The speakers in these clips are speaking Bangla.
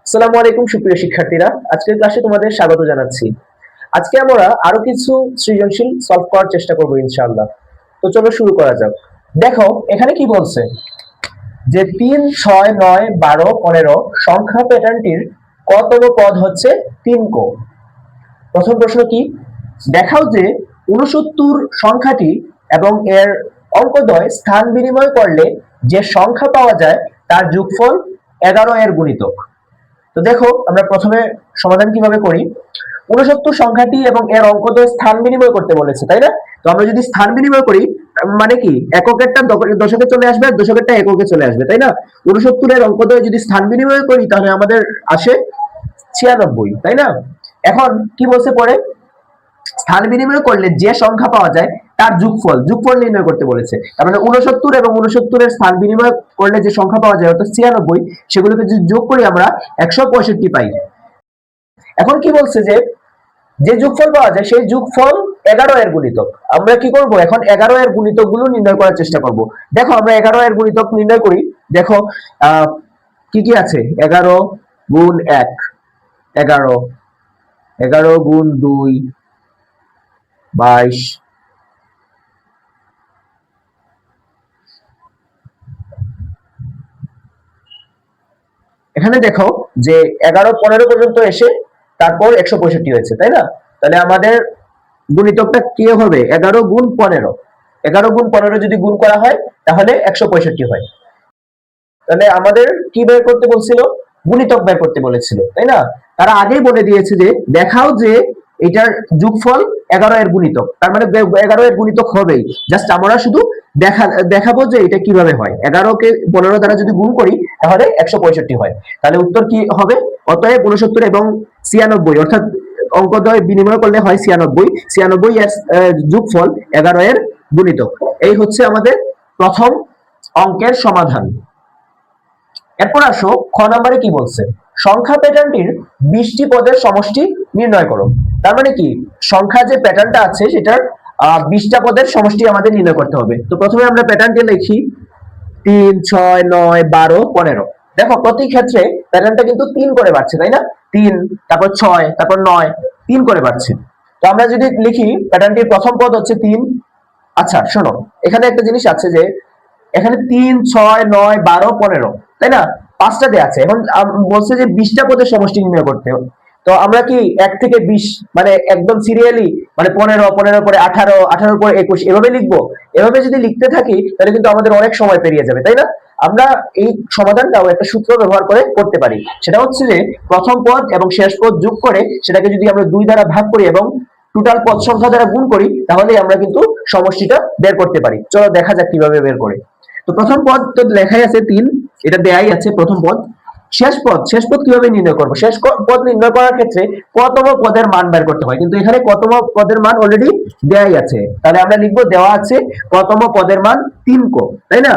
আসসালামু আলাইকুম সুপ্রিয় শিক্ষার্থীরা, আজকের ক্লাসে তোমাদের স্বাগত জানাচ্ছি। আজকে আমরা আরো কিছু সৃজনশীল সলভ করার চেষ্টা করব ইনশাআল্লাহ। তো চলো শুরু করা যাক। দেখো এখানে কি বলছে যে 3, 6, 9, 12, 15 সংখ্যা প্যাটার্নটির কতম পদ হচ্ছে 3 কো। প্রথম প্রশ্ন কি, দেখাও যে 69 সংখ্যাটি এবং এর অঙ্কদ্বয় স্থান বিনিময় করলে যে সংখ্যা পাওয়া যায় তার যোগফল 11 এর গুণিতক। তো দেখো আমরা প্রথমে সমাধান কিভাবে করি। 69 সংখ্যাটি এবং এর অঙ্কদ্বয় স্থান বিনিময় করতে বলেছে, তাই না? তো আমরা যদি স্থান বিনিময় করি মানে কি, এককেরটা দশকে চলে আসবে আর দশকেরটা এককে চলে আসবে, তাই না? 69 এর অঙ্কদ্বয় যদি স্থান বিনিময় করি তাহলে আমাদের আসে 96, তাই না? এখন কি বলছে পরে, স্থান বিনিময় করলে যে সংখ্যা পাওয়া যায় তার যোগফল নির্ণয় করতে বলেছে। তার মানে 69 এবং 69 এর স্থান বিনিময় করলে যে সংখ্যা পাওয়া যায় অর্থাৎ 96, সেগুলোকে যদি যোগ করি আমরা 165 পাই। এখন কি বলছে যে যে যোগফল পাওয়া যায় সেই যোগফল 11 এর গুণিতক। আমরা কি করব, এখন 11 এর গুণিতক গুলো নির্ণয় করার চেষ্টা করব। দেখো আমরা 11 এর গুণিতক নির্ণয় করি। দেখো কি কি আছে, 11 গুণ 1, 11, 11 গুণ 2, 22, এখানে দেখো যে 11, 15 পর্যন্ত এসে তারপর 165 হয়েছে, তাই না? তাহলে আমাদের গুণিতকটা কি হবে, 11 গুণ 15। 11 গুণ 15 যদি গুণ করা হয় তাহলে 165 হয়। তাহলে আমাদের কি বের করতে বলছিল, গুণিতক বের করতে বলেছিল, তাই না? তারা আগেই বলে দিয়েছে যে দেখাও যে এটার যোগফল 11 এর গুণিতক। তার মানে 11 এর গুণিতক হবেই, জাস্ট আমরা শুধু দেখাবো যে এটা কিভাবে হয়। 11 কে 15 দ্বারা যদি গুণ করি তাহলে 165 হয়। তাহলে উত্তর কি হবে, অতএব 69 এবং 96 অর্থাৎ অঙ্কদ্বয় বিনিময় করলে হয় 96, 96 এর যোগফল 11 এর গুণিতক। এই হচ্ছে আমাদের প্রথম অঙ্কের সমাধান। এরপর আসো খ নম্বরে কি বলছে, সংখ্যা প্যাটার্নটির 20টি পদের সমষ্টি নির্ণয় করো। তার মানে কি, সংখ্যা যে প্যাটার্নটা আছে সেটার 20টা পদের সমষ্টি আমাদের নির্ণয় করতে হবে। তো প্রথমে আমরা প্যাটার্নটি লিখি 3, 6, 9, 12, 15। দেখো প্রতি ক্ষেত্রে প্যাটার্নটা কিন্তু 3 করে বাড়ছে, তাই না? 3, তারপর 6, তারপর 9, 3 করে বাড়ছে। তো আমরা যদি লিখি প্যাটার্নটির প্রথম পদ হচ্ছে 3। আচ্ছা শোনো, এখানে একটা জিনিস আছে যে এখানে 3, 6, 9, 12, 15, তাই না? 5টা দেয়া আছে। এখন বলছে যে 20টা পদের সমষ্টি নির্ণয় করতে। তো আমরা কি 1 থেকে 20 মানে একদম সিরিয়ালি মানে 15, 15 পরে 18, 18 পরে 21 এভাবে লিখবো? এভাবে যদি লিখতে থাকি তাহলে কিন্তু আমাদের অনেক সময় পেরিয়ে যাবে, তাই না? আমরা এই সমাধানটাও একটা সূত্র ব্যবহার করে করতে পারি। সেটা হচ্ছে যে প্রথম পদ এবং শেষ পদ যোগ করে সেটাকে যদি আমরা 2 দ্বারা ভাগ করি এবং টোটাল পদ সংখ্যা দ্বারা গুণ করি তাহলে আমরা কিন্তু সমষ্টিটা বের করতে পারি। চলো দেখা যাক কিভাবে বের করে। তো প্রথম পদ তো লেখাই আছে 3, এটা দেয়াই আছে প্রথম পদ। শেষ পদ কিভাবে নির্ণয় করব, শেষ পদ নির্ণয় করার ক্ষেত্রে কতম পদের মান বের করতে হয়, কিন্তু এখানে কতম পদের মান অলরেডি দেয়াই আছে। তাহলে আমরা লিখবো দেওয়া আছে কতম পদের মান 3 কো, তাই না?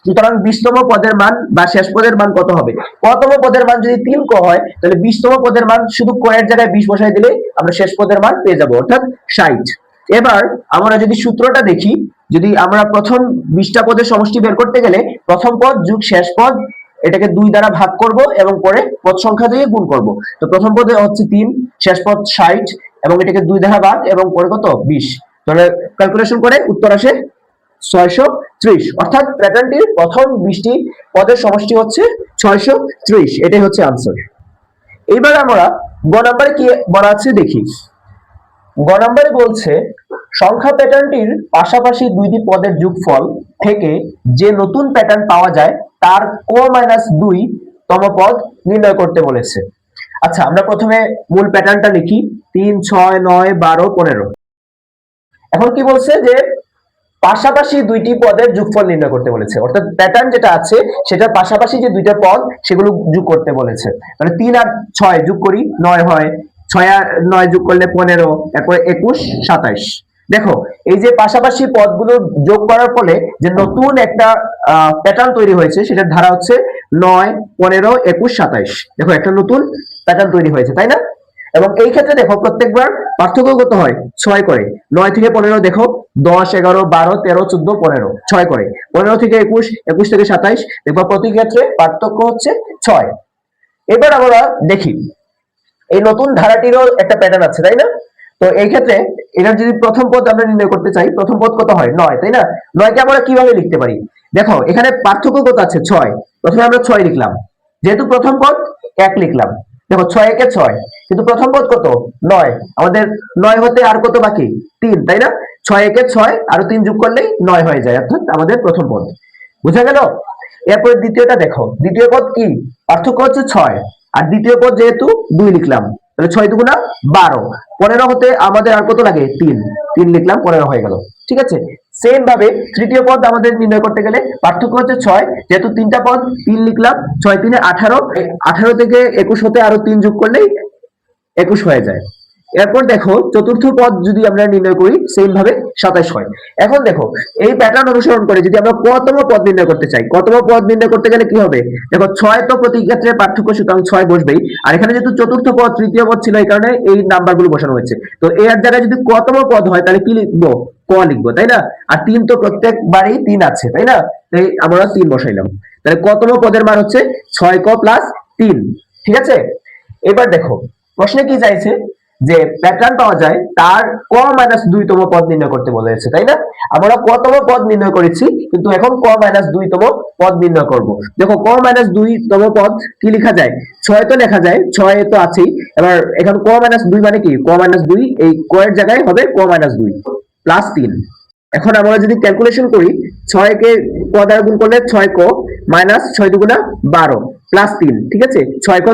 সুতরাং 20তম পদের মান বা শেষ পদের মান কত হবে, কতম পদের মান যদি 3 ক হয় তাহলে 20তম পদের মান শুধু ক এর জায়গায় 20 বসাই দিলে আমরা শেষ পদের মান পেয়ে যাব, অর্থাৎ 60। এবার আমরা যদি সূত্রটা দেখি, যদি আমরা প্রথম 20টা পদের সমষ্টি বের করতে গেলে প্রথম পদ যোগ শেষ পদ এটাকে 2 দ্বারা ভাগ করব এবং পরে পদ সংখ্যা দিয়ে গুণ করব। তো প্রথম পদে হচ্ছে 3, শেষ পদ 60 এবং এটাকে 2 দ্বারা ভাগ এবং পরে কত 20। তাহলে ক্যালকুলেশন করে উত্তর আসে 630। অর্থাৎ প্যাটার্নটির প্রথম 20টি পদের সমষ্টি হচ্ছে 630। এটাই হচ্ছে আনসার। এবার আমরা গ নম্বরে কি বলা আছে দেখি। গ নম্বরে বলছে সংখ্যা প্যাটার্নটির পাশাপাশি দুইটি পদের যোগফল থেকে যে নতুন প্যাটার্ন পাওয়া যায় তার ক-2 তম পদ নির্ণয় করতে বলেছে। আচ্ছা আমরা প্রথমে মূল প্যাটার্নটা লিখি 3, 6, 9, 12, 15। এখন কি বলছে যে পাশাপাশি দুইটি পদের যোগফল নির্ণয় করতে বলেছে, অর্থাৎ প্যাটার্ন যেটা আছে সেটার পাশাপাশি যে দুইটা পদ সেগুলো যোগ করতে বলেছে। মানে 3 আর 6 যোগ করি 9 হয়, 6 আর 9 যোগ করলে 15, এরপরে 21, 27। দেখো এই যে পাশাপাশি পদগুলো যোগ করার ফলে যে নতুন একটা প্যাটার্ন তৈরি হয়েছে সেটার ধারা হচ্ছে 9, 15, 21, 27। দেখো একটা নতুন প্যাটার্ন তৈরি হয়েছে, তাই না? এবং এই ক্ষেত্রে দেখো প্রত্যেকবার পার্থক্য কত হয়, 6 করে। 9 থেকে 15 দেখো 10, 11, 12, 13, 14, 15 6 করে। 15 থেকে 21, 21 থেকে 27 দেখো প্রতি ক্ষেত্রে পার্থক্য হচ্ছে 6। এবার আমরা দেখি এই নতুন ধারাটিরও একটা প্যাটার্ন আছে, তাই না? তো এই ক্ষেত্রে এটার যদি প্রথম পদ আমরা নির্ণয় করতে চাই, প্রথম পদ কত হয়? 9, তাই না? 9 কে আমরা কিভাবে লিখতে পারি? দেখো এখানে পার্থক্য কত আছে? 6। প্রথমে আমরা 6 লিখলাম, যেহেতু প্রথম পদ 1 লিখলাম। দেখো 6 একে 6, কিন্তু প্রথম পদ কত? 9। আমাদের 9 হতে আর কত বাকি? 3, তাই না? 6 একে 6 আর 3 যোগ করলেই 9 হয়ে যায়, অর্থাৎ আমাদের প্রথম পদ। বুঝা গেল? এরপরে দ্বিতীয়টা দেখো, দ্বিতীয় পদ কি? পার্থক্য হচ্ছে 6, আর দ্বিতীয় পদ যেহেতু 2 লিখলাম, তাহলে 6 দুগুণা 12। 15 হতে আমাদের আর কত লাগে? 3, 3 লিখলাম, 15 হয়ে গেল। ঠিক আছে? সেম ভাবে তৃতীয় পদ আমাদের নির্ণয় করতে গেলে পার্থক্য হচ্ছে 6, যেহেতু তিনটা পদ 3 লিখলাম, 6 3 18, 18 থেকে 21 হতে আরো 3 যোগ করলেই 21 হয়ে যায়। এরপর দেখো চতুর্থ পদ যদি আমরা নির্ণয় করি সেম ভাবে 27 হয়। এখন দেখো এই প্যাটার্ন অনুসরণ করে যদি আমরা কতম পদ নির্ণয় করতে চাই, কতম পদ নির্ণয় করতে গেলে কি হবে? দেখো 6 তো প্রতি ক্ষেত্রে পার্থক্য, সুতরাং 6 বসবেই। আর এখানে যেহেতু চতুর্থ পদ তৃতীয় পদ ছিল, এই কারণে এই নাম্বারগুলো বসানো হয়েছে। তো এর জায়গায় যদি কতম পদ হয় তাহলে কি লিখবো? ক লিখবো, তাই না? আর 3 তো প্রত্যেকবারই 3 আছে, তাই না? তাই আমরা 3 বসাইলাম। তাহলে কতম পদের মান হচ্ছে 6ক প্লাস 3। ঠিক আছে? এবার দেখো প্রশ্নে কি চাইছে? যে প্যাটার্ন পাওয়া যায় তার ক মাইনাস 2 তম পদ নির্ণয় করতে বলেছে, তাই না? আমরা কতম পদ নির্ণয় করেছি, কিন্তু এখন ক মাইনাস 2 তম পদ নির্ণয় করব। দেখো ক মাইনাস 2 তম পদ কি লেখা যায়? 6 তো লেখা যায়, 6 তো আছেই। এবার এখন ক মাইনাস 2 মানে কি? ক মাইনাস 2 এই ক এর জায়গায় হবে ক মাইনাস 2 প্লাস 3। এখন আমরা যদি ক্যালকুলেশন করি, 6 কে ক দ্বারা গুণ করলে 6 ক মাইনাস 6 দুগুণা 12 প্লাস 3। ঠিক আছে? 6 ক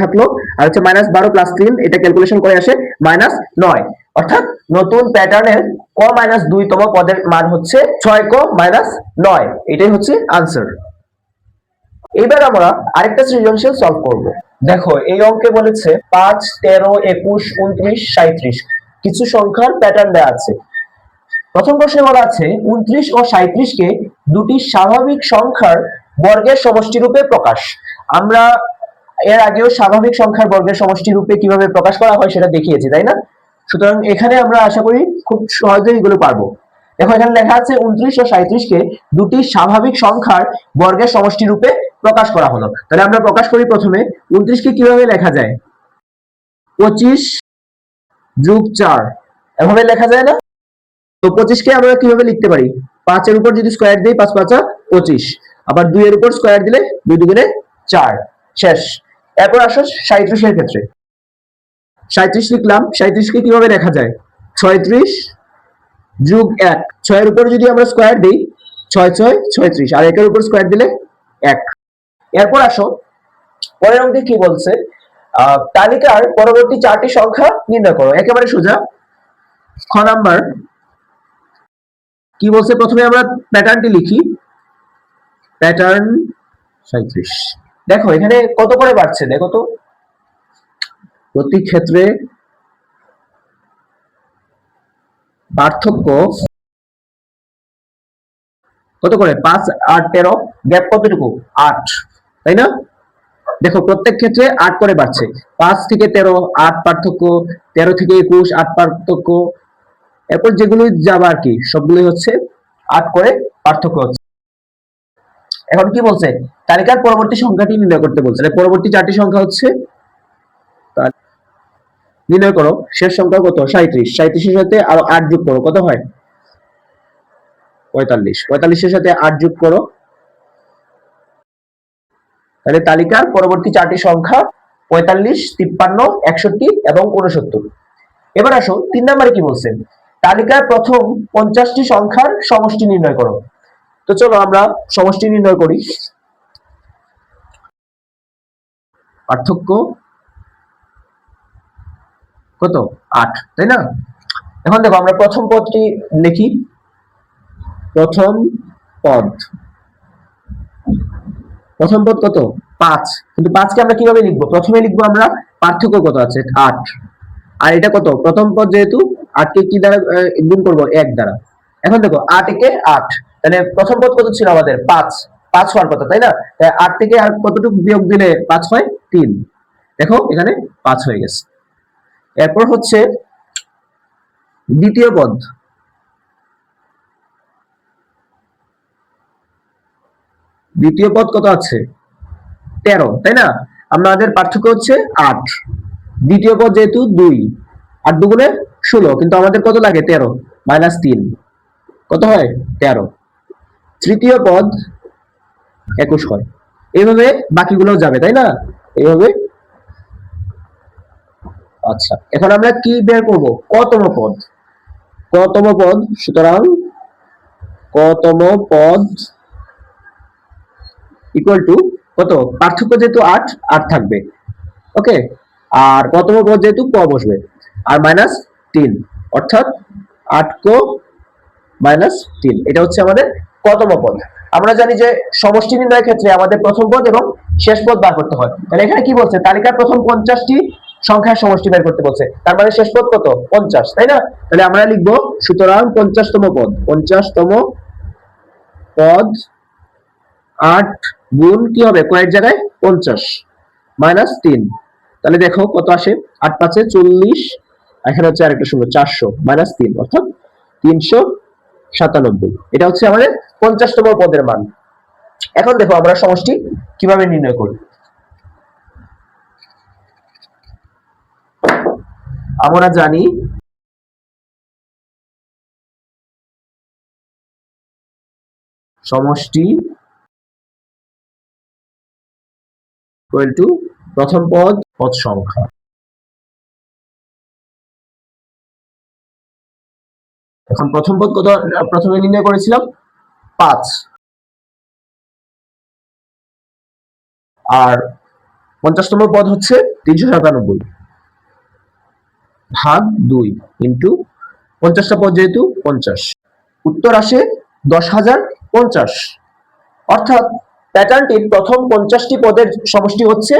থাকলো, আর হচ্ছে মাইনাস 12 প্লাস 3, এটা ক্যালকুলেশন করে আসে মাইনাস 9। অর্থাৎ নতুন প্যাটার্নের ক মাইনাস 2 তম পদের মান হচ্ছে 6 ক মাইনাস 9। এটাই হচ্ছে আনসার। এবার আমরা আরেকটা সৃজনশীল সলভ করব। দেখো এই অঙ্কে বলেছে 5 13 21 29 37 কিছু সংখ্যার প্যাটার্ন দেওয়া আছে। প্রথম প্রশ্নে বলা আছে 29 ও 37 কে দুটি স্বাভাবিক সংখ্যার বর্গের সমষ্টি রূপে প্রকাশ। আমরা এর আগেও স্বাভাবিক সংখ্যার বর্গের সমষ্টি রূপে কিভাবে প্রকাশ করা হয় সেটা দেখিয়েছি, তাই না? সুতরাং এখানে আমরা আশা করি খুব সহজেই এগুলো পারবো। দেখো এখানে লেখা আছে 29 ও 37 কে দুটি স্বাভাবিক সংখ্যার বর্গের সমষ্টি রূপে প্রকাশ করা হলো। তাহলে আমরা প্রকাশ করি প্রথমে 29 কে কিভাবে লেখা যায়? 25 যোগ 4 এভাবে লেখা যায় না? তো 25 কে আমরা কিভাবে লিখতে পারি? 5 এর উপর যদি স্কয়ার দেই 5 5 25, আবার 2 এর উপর স্কয়ার দিলে 2 দুগুণে 4, শেষ। এরপর আসো 37 এর ক্ষেত্রে। 37 লিখলাম, 37 কে কিভাবে লেখা যায়? 36 যোগ 1, 6 এর উপর যদি আমরা স্কয়ার দেই 6 6 36, আর 1 এর উপর স্কয়ার দিলে 1। এরপর আসো পরের অঙ্কে কি বলছে? তালিকার পরবর্তী 4টি সংখ্যা নির্ণয় করো। একেবারে সোজা। খ নাম্বার কি বলছে? প্রথমে আমরা প্যাটার্নটি লিখি, প্যাটার্ন 37। দেখো এখানে কত করে বাড়ছে দেখো তো, প্রতি ক্ষেত্রে পার্থক্য কত করে? 5 8 13, গ্যাপ কতটুকু? 8, তাই না? দেখো প্রত্যেক ক্ষেত্রে 8 করে বাড়ছে। 5 থেকে 13 8 পার্থক্য, 13 থেকে 21 8 পার্থক্য, এরপর যেগুলো যাবে আর কি সবগুলোই হচ্ছে 8 করে পার্থক্য হচ্ছে। এখন কি বলছে? তালিকার পরবর্তী সংখ্যাটি নির্ণয় করতে বলছে। পরবর্তী 4টি সংখ্যা হচ্ছে, নির্ণয় করো। শেষ সংখ্যা কত? 37। 37 এর সাথে আরো 8 যোগ করো, কত হয়? 45। 45 এর সাথে 8 যোগ করো, তাহলে তালিকার পরবর্তী 4টি সংখ্যা 45 53 61 এবং 69। এবার আসো 3 নম্বরে কি বলছে? তালিকার প্রথম 50টি সংখ্যার সমষ্টি নির্ণয় করো। তো চলো আমরা সমষ্টি নির্ণয় করি। পার্থক্য কত? 8, তাই না? এখন দেখো আমরা প্রথম পদটি লিখি। প্রথম পদ, প্রথম পদ কত? 5। কিন্তু 5 কে আমরা কিভাবে লিখবো? প্রথমে লিখবো আমরা পার্থক্য কত আছে? 8। আর এটা কত? প্রথম পদ যেহেতু 8 কে কি দ্বারা গুণ করব? 1 দ্বারা। এখন দেখো 8 একে 8, তাহলে প্রথম পদ কত ছিল আমাদের? 5। 5 হওয়ার কথা, তাই না? 8 থেকে আর কতটুকু বিয়োগ দিলে 5 হয়? 3। দেখো এখানে 5 হয়ে গেছে। এরপর হচ্ছে দ্বিতীয় পদ। দ্বিতীয় পদ কত আছে? 13, তাই না? আমাদের পার্থক্য হচ্ছে 8, দ্বিতীয় পদ যেহেতু 2, 8 দুগুণে 16, কিন্তু আমাদের কত লাগে 13, -3, কত হয় 13। তৃতীয় পদ 21 হয়। এইভাবে বাকিগুলো যাবে, তাই না? এইভাবে। আচ্ছা, এখন আমরা কি বের করব? কতম পদ। কতম পদ, সুতরাং কতম পদ ইকুয়াল টু কত, পার্থক্য যেহেতু 8, 8 থাকবে, ওকে। আর কতম পদ যেহেতু ক বসবে, আর -3, অর্থাৎ 8 কো -3, এটা হচ্ছে আমাদের কতম পদ। আমরা জানি যে সমষ্টি নির্ণয়ের ক্ষেত্রে আমাদের প্রথম পদ এবং শেষ পদ বার করতে হয়। তাহলে এখানে কি বলছে, তালিকার প্রথম 50টি সংখ্যার সমষ্টি বের করতে বলছে, তার মানে শেষ পদ কত 50, তাই না? তাহলে আমরা লিখবো সুতরাং 50তম পদ, 50তম পদ 8 গুণ কি হবে, কয়েক জায়গায় 50 -3, তাহলে দেখো কত আসে, 8 5 40, এখানে হচ্ছে আরেকটা শূন্য, 400 -3, অর্থাৎ 397। এটা হচ্ছে আমাদের 50তম পদের মান। এখন দেখো আমরা সমষ্টি কিভাবে নির্ণয় করি। আমরা জানি সমষ্টি ইকুয়াল টু প্রথম পদ পদ সংখ্যা। এখন প্রথম পদ কত প্রথমে নির্ণয় করেছিলাম, 5, আর 50তম পদ হচ্ছে 397 ভাগ 2 ইন্টু 50টা পদ যেহেতু 50, উত্তর আসে 10,050। অর্থাৎ প্যাটার্নটির প্রথম 50টি পদের সমষ্টি হচ্ছে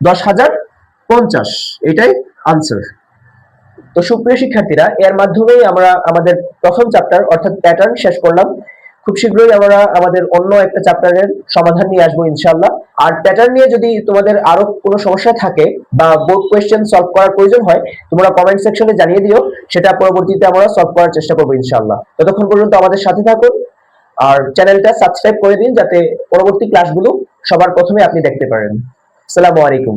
10,050, এটাই আনসার। তো সুপ্রিয় শিক্ষার্থীরা, এর মাধ্যমেই আমরা আমাদের প্রথম চ্যাপ্টার অর্থাৎ প্যাটার্ন শেষ করলাম। খুব শীঘ্রই আমরা আমাদের অন্য একটা চ্যাপ্টারের সমাধান নিয়ে আসবো ইনশাআল্লাহ। আর প্যাটার্ন নিয়ে যদি তোমাদের আরো কোনো সমস্যা থাকে বা বোর্ড কোয়েশ্চেন সলভ করার প্রয়োজন হয়, তোমরা কমেন্ট সেকশনে জানিয়ে দিও, সেটা পরবর্তীতে আমরা সলভ করার চেষ্টা করবো ইনশাআল্লাহ। ততক্ষণ পর্যন্ত আমাদের সাথে থাকুন, আর চ্যানেলটা সাবস্ক্রাইব করে দিন যাতে পরবর্তী ক্লাসগুলো সবার প্রথমে আপনি দেখতে পারেন। আসসালামু আলাইকুম।